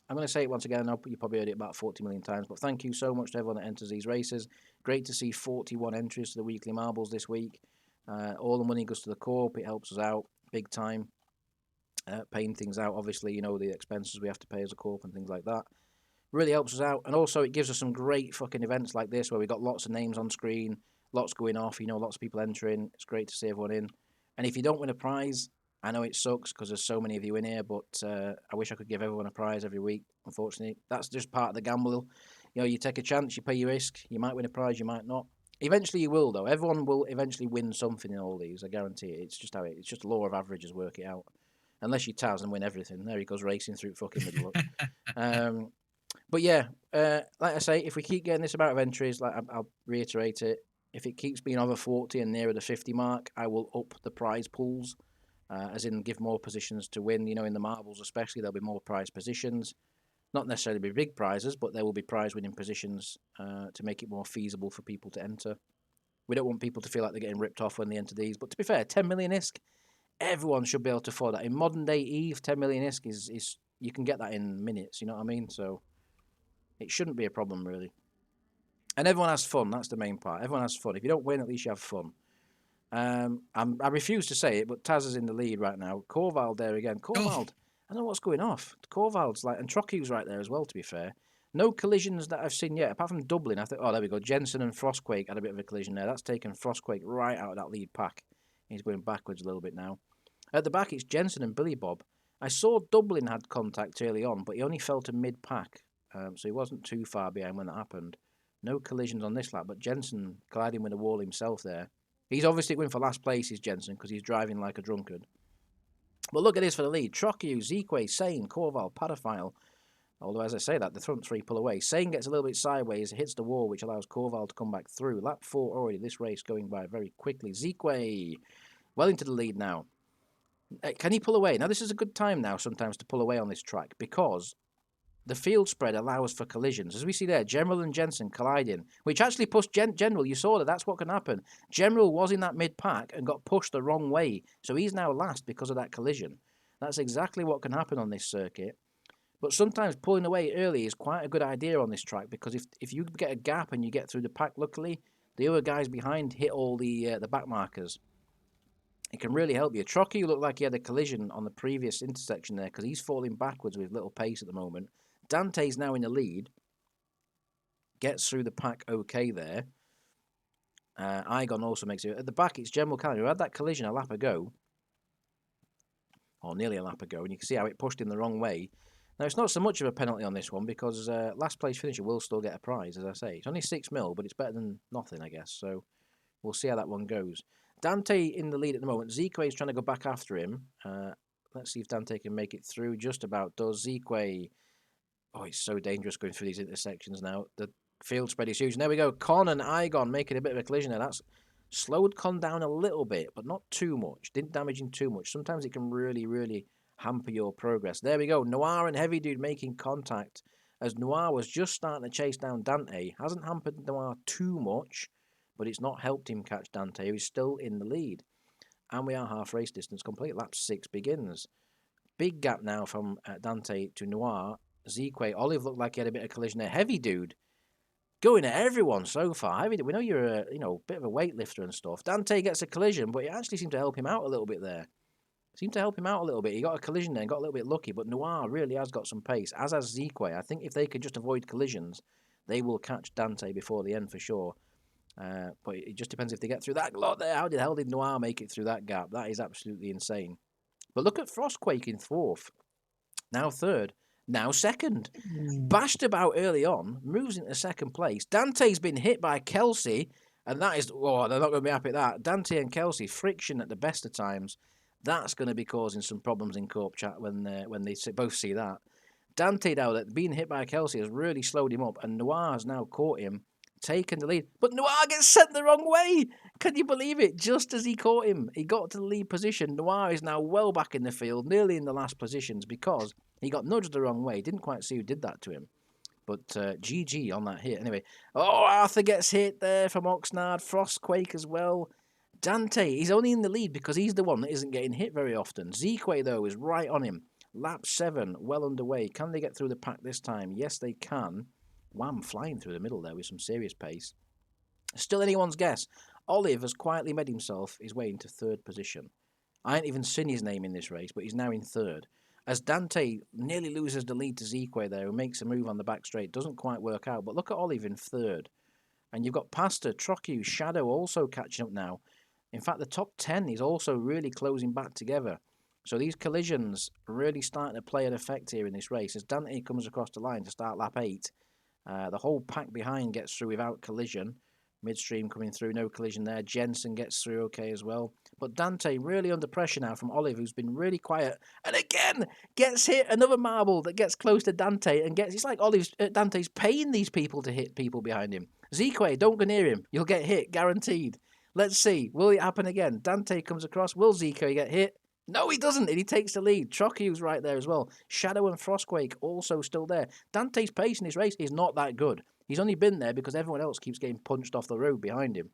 A: I'm going to say it once again. I know you probably heard it about 40 million times, but thank you so much to everyone that enters these races. Great to see 41 entries to the weekly marbles this week. All the money goes to the corp. It helps us out big time. Paying things out, obviously, you know, the expenses we have to pay as a corp and things like that. Really helps us out, and also it gives us some great fucking events like this where we got lots of names on screen, lots going off, you know, lots of people entering. It's great to see everyone in. And if you don't win a prize, I know it sucks because there's so many of you in here, but I wish I could give everyone a prize every week. Unfortunately, that's just part of the gamble. You know, you take a chance, you pay your risk. You might win a prize, you might not. Eventually, you will, though. Everyone will eventually win something in all these. I guarantee it. It's just how it's just law of averages. Work it out. Unless you Taz and win everything, there he goes racing through fucking middle up. But yeah, like I say, if we keep getting this amount of entries, like I'll reiterate it, if it keeps being over 40 and nearer the 50 mark, I will up the prize pools, as in give more positions to win. You know, in the marbles especially, there'll be more prize positions. Not necessarily be big prizes, but there will be prize winning positions to make it more feasible for people to enter. We don't want people to feel like they're getting ripped off when they enter these. But to be fair, 10 million ISK, everyone should be able to afford that. In modern day Eve, 10 million ISK is you can get that in minutes, you know what I mean? So it shouldn't be a problem, really. And everyone has fun. That's the main part. Everyone has fun. If you don't win, at least you have fun. I refuse to say it, but Taz is in the lead right now. Corvald there again. Corvald, I don't know what's going off. Corvald's like, and Trocky's right there as well, to be fair. No collisions that I've seen yet, apart from Dublin. I think, oh, there we go. Jensen and Frostquake had a bit of a collision there. That's taken Frostquake right out of that lead pack. He's going backwards a little bit now. At the back, it's Jensen and Billy Bob. I saw Dublin had contact early on, but he only fell to mid-pack. So he wasn't too far behind when that happened. No collisions on this lap, but Jensen colliding with the wall himself there. He's obviously going for last place, is Jensen, because he's driving like a drunkard. But look at this for the lead. Trocchio, Zeequay, Sane, Corval, Padophile. Although, as I say that, the front three pull away. Sane gets a little bit sideways, hits the wall, which allows Corval to come back through. Lap 4 already, this race going by very quickly. Zeequay, well into the lead now. Can he pull away? Now, this is a good time now sometimes to pull away on this track because the field spread allows for collisions. As we see there, General and Jensen colliding, which actually pushed General. You saw that. That's what can happen. General was in that mid-pack and got pushed the wrong way. So he's now last because of that collision. That's exactly what can happen on this circuit. But sometimes pulling away early is quite a good idea on this track because if you get a gap and you get through the pack, luckily, the other guys behind hit all the back markers. It can really help you. Trocky looked like he had a collision on the previous intersection there because he's falling backwards with little pace at the moment. Dante's now in the lead. Gets through the pack okay there. Igon also makes it. At the back, it's General Callan, who had that collision a lap ago. Or nearly a lap ago. And you can see how it pushed him the wrong way. Now, it's not so much of a penalty on this one because last place finisher will still get a prize, as I say. It's only 6 mil, but it's better than nothing, I guess. So we'll see how that one goes. Dante in the lead at the moment. Zeequay is trying to go back after him. Let's see if Dante can make it through. Just about does. Zeequay. Oh, it's so dangerous going through these intersections now. The Field spread is huge. And there we go. Con and Igon making a bit of a collision there. That's slowed Con down a little bit, but not too much. Didn't damage him too much. Sometimes it can really, really hamper your progress. There we go. Noir and Heavy Dude making contact as Noir was just starting to chase down Dante. Hasn't hampered Noir too much, but it's not helped him catch Dante, who's still in the lead. And we are half race distance complete. Lap 6 begins. Big gap now from Dante to Noir. Zequay, Olive looked like he had a bit of collision there. Heavy Dude going at everyone so far. Heavy Dude, we know you're a bit of a weightlifter and stuff. Dante gets a collision, but it actually seemed to help him out a little bit there. He got a collision there and got a little bit lucky, but Noir really has got some pace, as has Zequay. I think if they could just avoid collisions, they will catch Dante before the end for sure. But it just depends if they get through that lot there. How the hell did Noir make it through that gap? That is absolutely insane. But look at Frostquake in 4th. Now 3rd. Now 2nd. Bashed about early on. Moves into 2nd place. Dante's been hit by Kelsey. And that is... Oh, they're not going to be happy at that. Dante and Kelsey, friction at the best of times. That's going to be causing some problems in Corp Chat when they both see that. Dante, now, that being hit by Kelsey has really slowed him up. And Noir has now caught him. Taken the lead, but Noir gets sent the wrong way. Can you believe it? Just as he caught him, he got to the lead position. Noir is now well back in the field, nearly in the last positions because he got nudged the wrong way. Didn't quite see who did that to him. But GG on that hit. Anyway, Arthur gets hit there from Oxnard. Frostquake as well. Dante, he's only in the lead because he's the one that isn't getting hit very often. Zequay, though, is right on him. Lap 7, well underway. Can they get through the pack this time? Yes, they can. Wham, flying through the middle there with some serious pace. Still anyone's guess. Olive has quietly made himself his way into 3rd position. I ain't even seen his name in this race, but he's now in 3rd. As Dante nearly loses the lead to Zequay there, who makes a move on the back straight. Doesn't quite work out, but look at Olive in 3rd. And you've got Pastor, Trocu, Shadow also catching up now. In fact, the top 10 is also really closing back together. So these collisions are really starting to play an effect here in this race. As Dante comes across the line to start lap 8, the whole pack behind gets through without collision. Midstream coming through, no collision there. Jensen gets through okay as well. But Dante really under pressure now from Olive, who's been really quiet. And again, gets hit. Another marble that gets close to Dante and gets... It's like Dante's paying these people to hit people behind him. Zequay, don't go near him. You'll get hit, guaranteed. Let's see. Will it happen again? Dante comes across. Will Zequay get hit? No, he doesn't, and he takes the lead. Trocu's right there as well. Shadow and Frostquake also still there. Dante's pace in this race is not that good. He's only been there because everyone else keeps getting punched off the road behind him.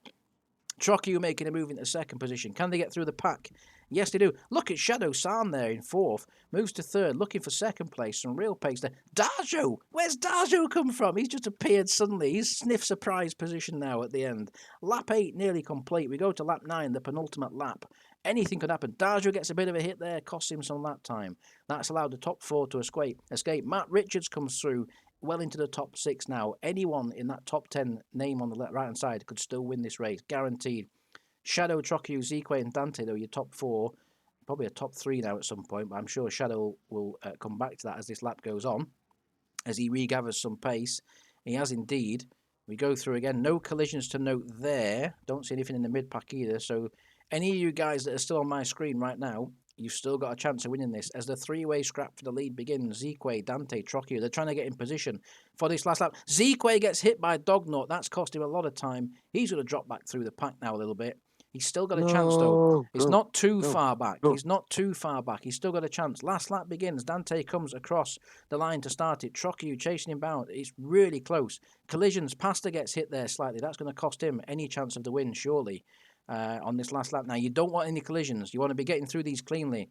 A: Trocu making a move into 2nd position. Can they get through the pack? Yes, they do. Look at Shadow San there in 4th. Moves to 3rd, looking for 2nd place. Some real pace there. Darjo! Where's Darjo come from? He's just appeared suddenly. He's sniffed a prize position now at the end. Lap 8 nearly complete. We go to lap 9, the penultimate lap. Anything could happen. Darjo gets a bit of a hit there, costs him some lap time. That's allowed the top 4 to escape. Matt Richards comes through well into the top 6 now. Anyone in that top 10 name on the right-hand side could still win this race, guaranteed. Shadow, Trocu, Zequay and Dante, though, your top 4. Probably a top 3 now at some point, but I'm sure Shadow will come back to that as this lap goes on, as he regathers some pace. He has indeed. We go through again. No collisions to note there. Don't see anything in the mid-pack either, so... Any of you guys that are still on my screen right now, you've still got a chance of winning this. As the 3-way scrap for the lead begins, Zequay, Dante, Trocu, they're trying to get in position for this last lap. Zequay gets hit by Dognut. That's cost him a lot of time. He's going to drop back through the pack now a little bit. He's still got a chance, though. It's not too far back. He's not too far back. He's still got a chance. Last lap begins. Dante comes across the line to start it. Trocu chasing him down. It's really close. Collisions. Pastor gets hit there slightly. That's going to cost him any chance of the win, surely. On this last lap. Now, you don't want any collisions. You want to be getting through these cleanly.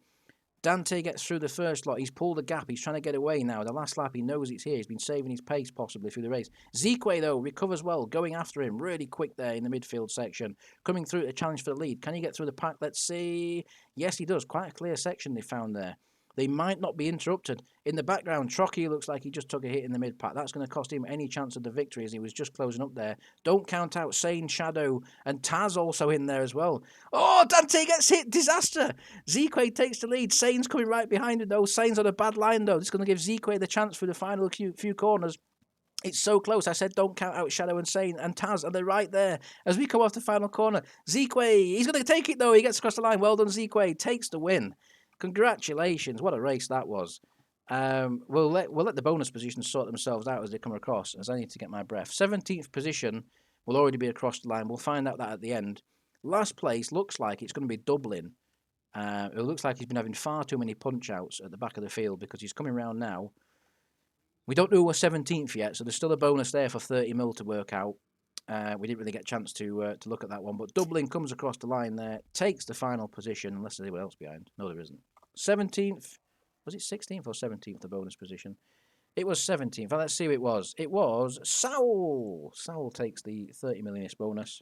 A: Dante gets through the first lot. He's pulled a gap. He's trying to get away now. The last lap, he knows it's here. He's been saving his pace possibly through the race. Zequay, though, recovers well, going after him. Really quick there in the midfield section. Coming through to challenge for the lead. Can he get through the pack? Let's see. Yes, he does. Quite a clear section they found there. They might not be interrupted. In the background, Trocu looks like he just took a hit in the mid-pack. That's going to cost him any chance of the victory as he was just closing up there. Don't count out Sane, Shadow, and Taz also in there as well. Oh, Dante gets hit. Disaster. Zequay takes the lead. Sane's coming right behind him, though. Sane's on a bad line, though. It's going to give Zequay the chance for the final few corners. It's so close. I said don't count out Shadow and Sane and Taz, and they're right there as we come off the final corner. Zequay, he's going to take it, though. He gets across the line. Well done, Zequay. Takes the win. Congratulations. What a race that was. We'll let the bonus positions sort themselves out as they come across, as I need to get my breath. 17th position will already be across the line. We'll find out that at the end. Last place looks like it's going to be Dublin. It looks like he's been having far too many punch-outs at the back of the field because he's coming round now. We don't know we're 17th yet, so there's still a bonus there for 30 mil to work out. We didn't really get a chance to look at that one, but Dublin comes across the line there, takes the final position, unless there's anyone else behind. No, there isn't. 17th. Was it 16th or 17th, the bonus position? It was 17th. Let's see who it was. It was Saul. Saul takes the 30 millionist bonus.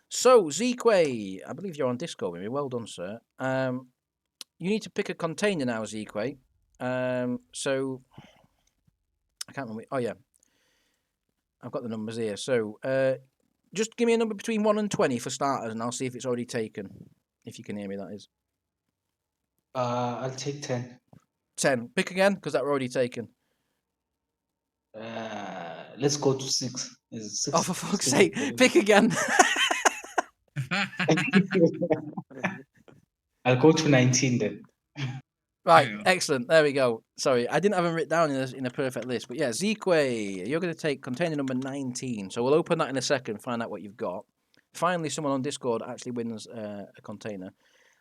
A: So, Zeequay, I believe you're on Discord with me. Well done, sir. You need to pick a container now, Zeequay. So, I can't remember. Oh, yeah. I've got the numbers here. So, just give me a number between 1 and 20 for starters, and I'll see if it's already taken. If you can hear me, that is.
F: I'll take 10.
A: 10. Pick again, because that were already taken.
F: Let's go to 6. Is 6
A: Oh, for fuck's sake. Pick again.
F: I'll go to 19 then.
A: Right,
B: There you go.
A: excellent. There we go. Sorry, I didn't have them written down in a perfect list. But yeah, Zeequay, you're going to take container number 19. So we'll open that in a second, find out what you've got. Finally, someone on Discord actually wins a container.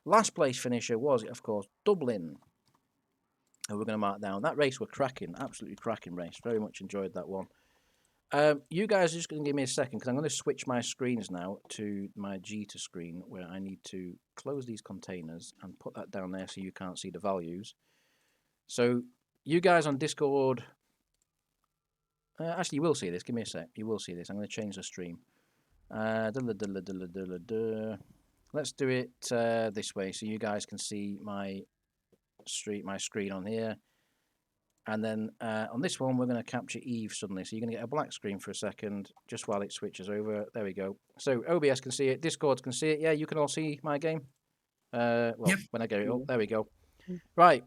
A: Last place finisher was, of course, Dublin. And we're going to mark down. That race were cracking, absolutely cracking race. Very much enjoyed that one. You guys are just going to give me a second because I'm going to switch my screens now to my Jita screen where I need to close these containers and put that down there so you can't see the values. So you guys on Discord, actually you will see this. Give me a sec. You will see this. I'm going to change the stream. Let's do it this way so you guys can see my screen on here. And then on this one, we're going to capture Eve suddenly. So you're going to get a black screen for a second, just while it switches over. There we go. So OBS can see it. Discord can see it. Yeah, you can all see my game. Well,
B: Yep.
A: when I get it up. There we go. Right.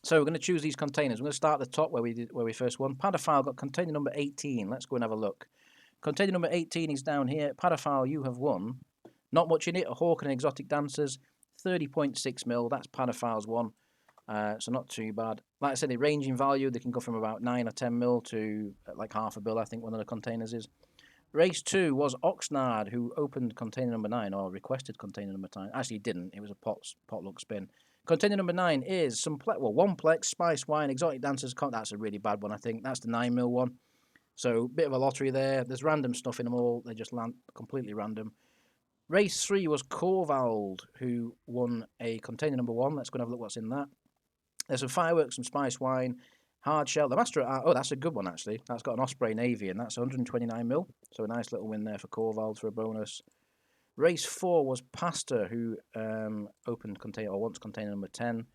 A: So we're going to choose these containers. We're going to start at the top where we first won. Padophile got container number 18. Let's go and have a look. Container number 18 is down here. Padophile, you have won. Not much in it. A Hawk and Exotic Dancers. 30.6 mil. That's Padophile's one. So not too bad. Like I said, they range in value. They can go from about 9 or 10 mil to like half a bill, I think one of the containers is. Race 2 was Oxnard, who opened container number 9, or requested container number 9. Actually, he didn't. It was a potluck spin. Container number 9 is one Plex, Spice Wine, Exotic Dancers. That's a really bad one, I think. That's the 9 mil one. So, bit of a lottery there. There's random stuff in them all. They just land completely random. Race 3 was Corvald, who won a container number 1. Let's go and have a look what's in that. There's some fireworks, some spice wine, hard shell. The Master at Art, oh, that's a good one, actually. That's got an Osprey Navy, and that's 129 mil. So a nice little win there for Corvald for a bonus. Race 4 was Pastor, who opened container, or wants container number 10.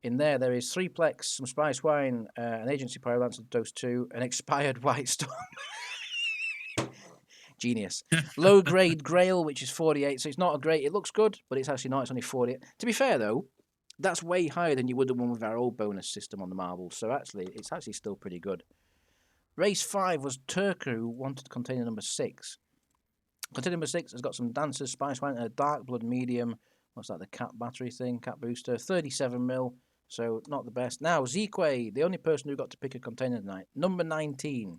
A: In there is 3 Plex, some spice wine, an Agency Pyrolancer Dose 2, an expired White Storm. Genius. Low grade Grail, which is 48. So it's not a great, it looks good, but it's actually not. It's only 48. To be fair, though, that's way higher than you would have won with our old bonus system on the marbles. So actually, it's actually still pretty good. Race 5 was Turku, who wanted container number 6. Container number 6 has got some dancers, spice wine, and a dark blood medium. What's that, the cat battery thing? Cat booster. 37 mil. So not the best. Now, Zeequay, the only person who got to pick a container tonight. Number 19.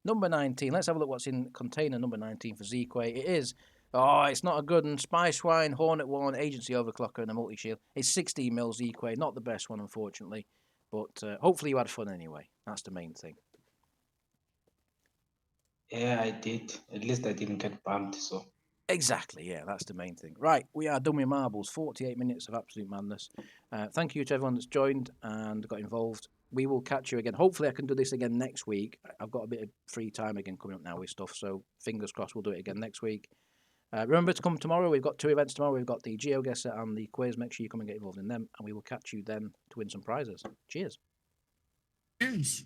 A: Number 19. Let's have a look what's in container number 19 for Zeequay. It is... Oh, it's not a good one. Spice Wine, Hornet One, Agency Overclocker, and a multi-shield. It's 16 mil Zeequay. Not the best one, unfortunately. But hopefully you had fun anyway. That's the main thing.
F: Yeah, I did. At least I didn't get bumped, so.
A: Exactly, yeah, that's the main thing. Right, we are done with marbles. 48 minutes of absolute madness. Thank you to everyone that's joined and got involved. We will catch you again. Hopefully I can do this again next week. I've got a bit of free time again coming up now with stuff, so fingers crossed we'll do it again next week. Remember to come tomorrow. We've got 2 events tomorrow. We've got the GeoGuessr and the quiz. Make sure you come and get involved in them, and we will catch you then to win some prizes. Cheers.
B: Cheers.